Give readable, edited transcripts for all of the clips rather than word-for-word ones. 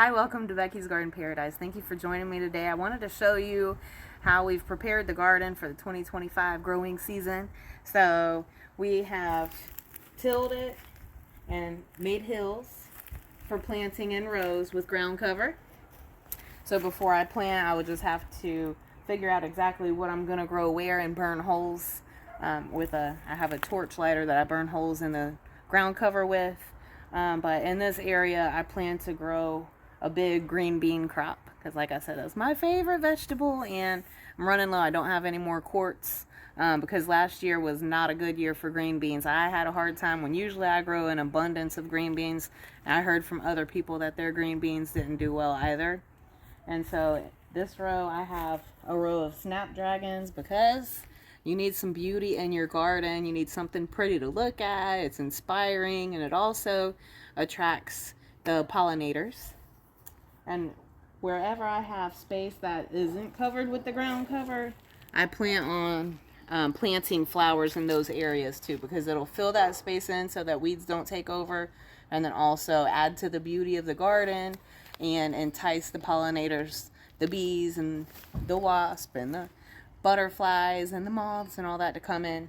Hi, welcome to Becky's Garden Paradise. Thank you for joining me today. I wanted to show you how we've prepared the garden for the 2025 growing season. So we have tilled it and made hills for planting in rows with ground cover. So before I plant, I would just have to figure out exactly what I'm going to grow where and burn holes I have a torch lighter that I burn holes in the ground cover with. But in this area, I plan to grow a big green bean crop because, like I said, that's my favorite vegetable, and I'm running low. I don't have any more quarts because last year was not a good year for green beans. I had a hard time when usually I grow an abundance of green beans, and I heard from other people that their green beans didn't do well either. And so this row, I have a row of snapdragons because you need some beauty in your garden. You need something pretty to look at. It's inspiring, and it also attracts the pollinators. And wherever I have space that isn't covered with the ground cover, I plan on planting flowers in those areas too, because it'll fill that space in so that weeds don't take over, and then also add to the beauty of the garden and entice the pollinators, the bees and the wasp and the butterflies and the moths and all that to come in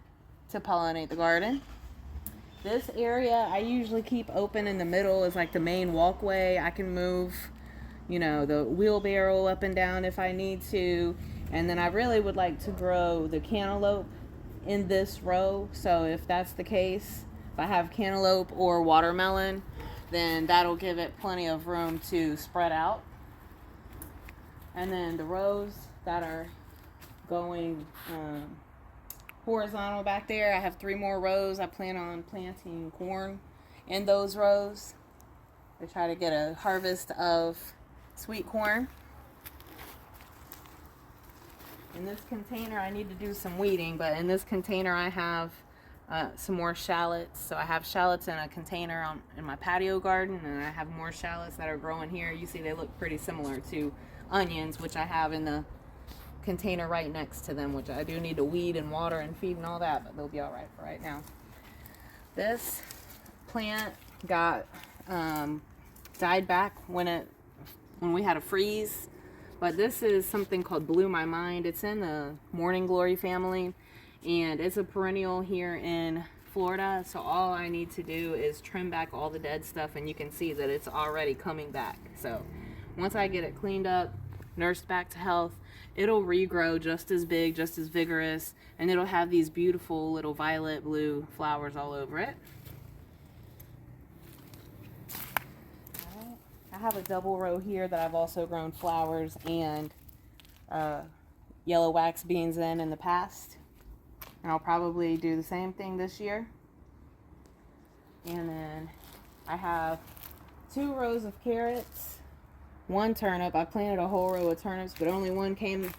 to pollinate the garden. This area I usually keep open in the middle is like the main walkway. I can move, the wheelbarrow up and down if I need to. And then I really would like to grow the cantaloupe in this row. So if that's the case, if I have cantaloupe or watermelon, then that'll give it plenty of room to spread out. And then the rows that are going horizontal back there, I have 3 more rows. I plan on planting corn in those rows to try to get a harvest of sweet corn. In this container, I need to do some weeding, but in this container I have some more shallots. So I have shallots in a container in my patio garden, and I have more shallots that are growing here. You see they look pretty similar to onions, which I have in the container right next to them, which I do need to weed and water and feed and all that, but they'll be all right for right now. This plant got died back when we had a freeze, but this is something called Blew My Mind. It's in the morning glory family, and it's a perennial here in Florida. So all I need to do is trim back all the dead stuff, and you can see that it's already coming back. So once I get it cleaned up, nursed back to health, it'll regrow just as big, just as vigorous, and it'll have these beautiful little violet blue flowers all over it. I have a double row here that I've also grown flowers and yellow wax beans in the past. And I'll probably do the same thing this year. And then I have 2 rows of carrots, 1 turnip. I planted a whole row of turnips, but only 1 came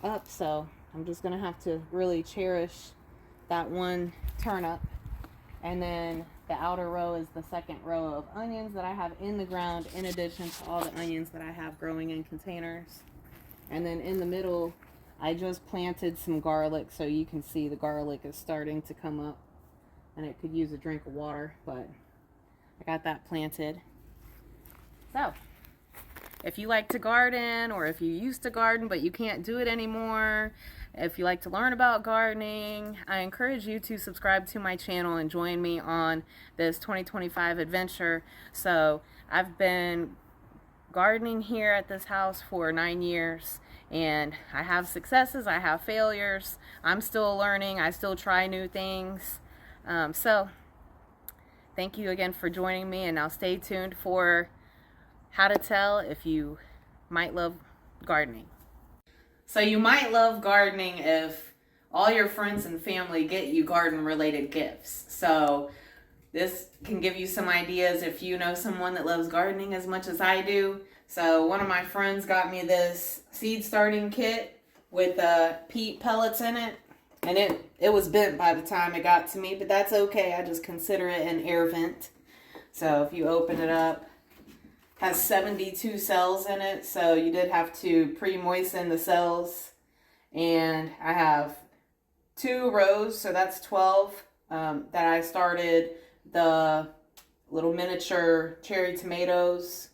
up, so I'm just going to have to really cherish that 1 turnip. And then the outer row is the second row of onions that I have in the ground, in addition to all the onions that I have growing in containers. And then in the middle, I just planted some garlic, so you can see the garlic is starting to come up, and it could use a drink of water, but I got that planted. So if you like to garden, or if you used to garden but you can't do it anymore, if you like to learn about gardening, I encourage you to subscribe to my channel and join me on this 2025 adventure. So I've been gardening here at this house for 9 years, and I have successes, I have failures. I'm still learning. I still try new things. So thank you again for joining me, and now stay tuned for how to tell if you might love gardening. So you might love gardening if all your friends and family get you garden related gifts. So this can give you some ideas if you know someone that loves gardening as much as I do. So one of my friends got me this seed starting kit with peat pellets in it. And it was bent by the time it got to me, but that's okay. I just consider it an air vent. So if you open it up, has 72 cells in it, so you did have to pre-moisten the cells. And I have 2 rows, so that's 12 that I started the little miniature cherry tomatoes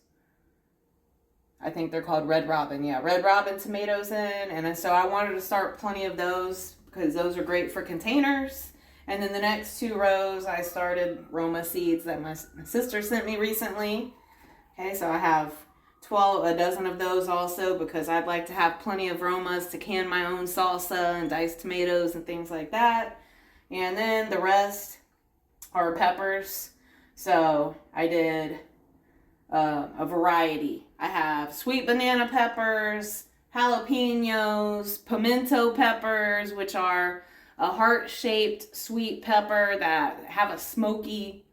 I think they're called Red Robin. Yeah, Red Robin tomatoes in. And so I wanted to start plenty of those because those are great for containers. And then the next 2 rows, I started Roma seeds that my sister sent me recently. Okay, so I have a dozen of those also because I'd like to have plenty of Romas to can my own salsa and diced tomatoes and things like that. And then the rest are peppers. So I did a variety. I have sweet banana peppers, jalapenos, pimento peppers, which are a heart-shaped sweet pepper that have a smoky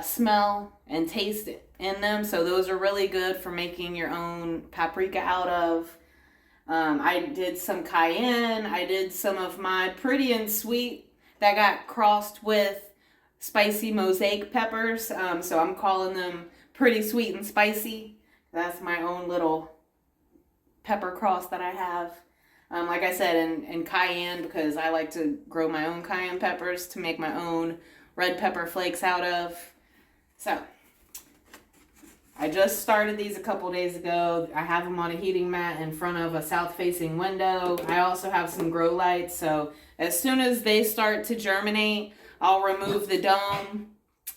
smell and taste in them. So those are really good for making your own paprika out of. I did some cayenne. I did some of my pretty and sweet that got crossed with spicy mosaic peppers. So I'm calling them pretty sweet and spicy. That's my own little pepper cross that I have. Like I said, in cayenne, because I like to grow my own cayenne peppers to make my own red pepper flakes out of. So I just started these a couple days ago. I have them on a heating mat in front of a south-facing window. I also have some grow lights, so as soon as they start to germinate, I'll remove the dome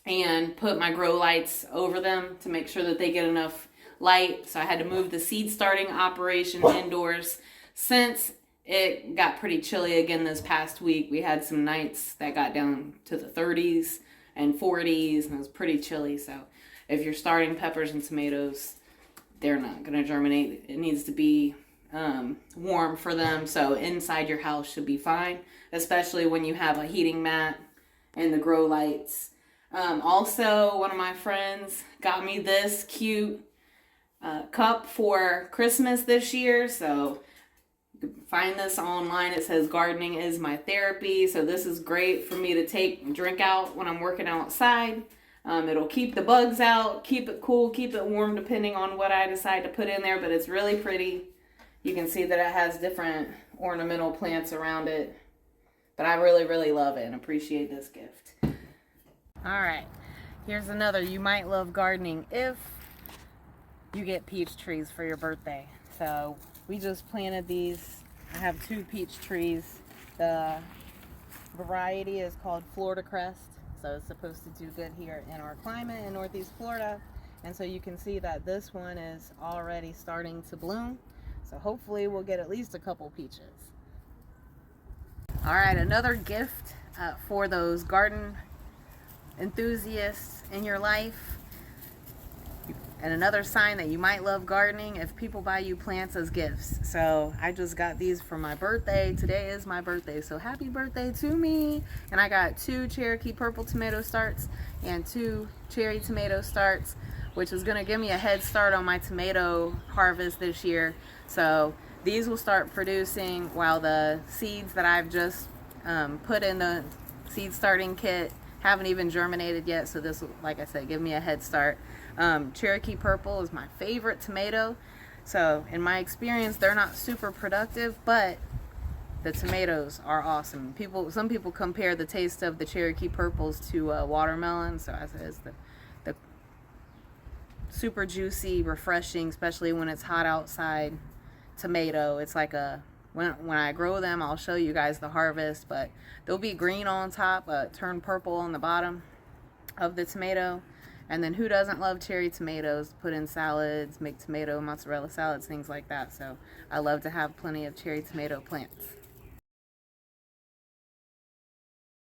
and put my grow lights over them to make sure that they get enough light. So I had to move the seed starting operation indoors since it got pretty chilly again this past week. We had some nights that got down to the 30s and 40s, and it was pretty chilly. So if you're starting peppers and tomatoes, they're not going to germinate. It needs to be warm for them. So inside your house should be fine, especially when you have a heating mat and the grow lights. Also, one of my friends got me this cute cup for Christmas this year. So you can find this online. It says gardening is my therapy. So this is great for me to take and drink out when I'm working outside. It'll keep the bugs out, keep it cool, keep it warm depending on what I decide to put in there. But it's really pretty. You can see that it has different ornamental plants around it. But I really, really love it and appreciate this gift. Alright, here's another. You might love gardening if you get peach trees for your birthday. So we just planted these. I have 2 peach trees. The variety is called Florida Crest. So it's supposed to do good here in our climate in Northeast Florida. And so you can see that this one is already starting to bloom. So hopefully we'll get at least a couple peaches. Alright, another gift for those garden enthusiasts in your life, and another sign that you might love gardening if people buy you plants as gifts. So I just got these for my birthday. Today is my birthday, so happy birthday to me. And I got 2 Cherokee purple tomato starts and 2 cherry tomato starts, which is going to give me a head start on my tomato harvest this year. So these will start producing while the seeds that I've just put in the seed starting kit haven't even germinated yet. So this will, like I said, give me a head start. Cherokee purple is my favorite tomato. So in my experience, they're not super productive, but the tomatoes are awesome. Some people compare the taste of the Cherokee purples to watermelon. So I said it's the super juicy, refreshing, especially when it's hot outside tomato. It's like when I grow them, I'll show you guys the harvest, but they'll be green on top, turn purple on the bottom of the tomato. And then who doesn't love cherry tomatoes? Put in salads, make tomato mozzarella salads, things like that. So I love to have plenty of cherry tomato plants.